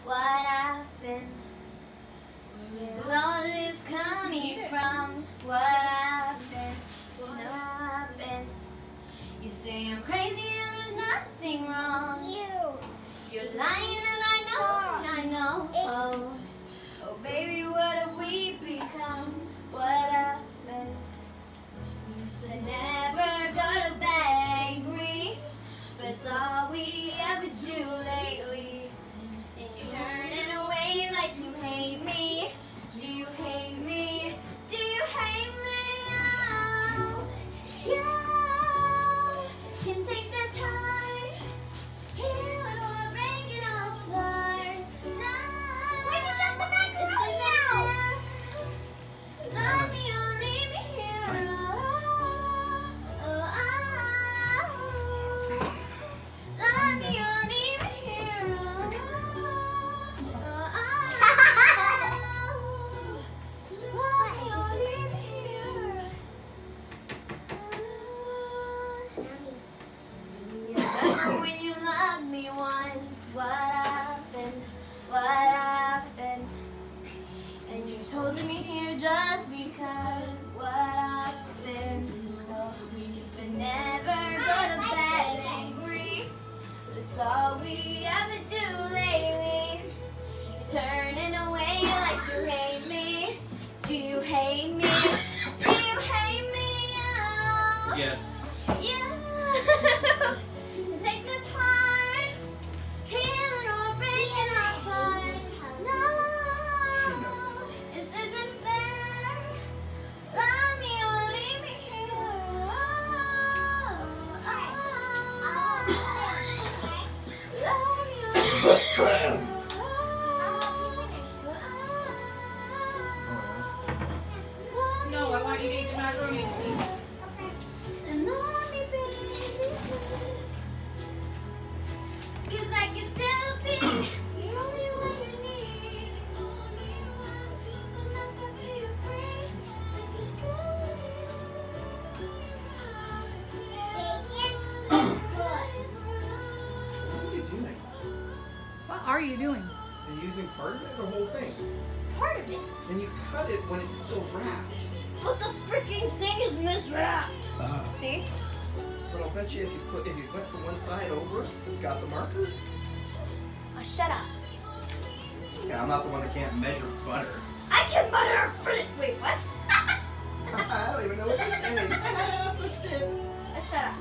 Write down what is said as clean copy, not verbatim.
what happened? Where's all this coming from? What happened? What happened? You say I'm crazy and there's nothing wrong. You're lying and I know. Oh baby, what have we become? What happened? You used to never go to bed angry, but it's all we ever do lately. And you turning away like you hate me. Do you hate me? Do you hate me? Oh, you can take this heart, heal it or break it apart. Love me or leave me here. Love me or leave me here. Love me or leave me here. Do you remember when you loved me once? What happened? What happened? And you told me here just because. What happened? We used to never go to bed angry. That's all we ever do lately. Turning away like you hate me. Do you hate me? Do you hate me? Oh. Yes. Yeah. Take this heart, heal it or break it apart. No, this isn't fair. Love me or leave me here. Love me or leave me here. No, I want you to eat the macaroni, please. And love me, baby, 'cause I can still be the only one you need. Only one close enough to be your friend. I can still What are you doing? What are you doing? You're using part of it, or the whole thing? part of it. Then you cut it when it's still wrapped. But the freaking thing is miswrapped. See? But I'll bet you if you went from one side over, it's got the markers. Oh, shut up. Yeah, I'm not the one that can't measure butter. I can butter a fruit. Wait, what? I don't even know what you're saying. Such kids. Shut up.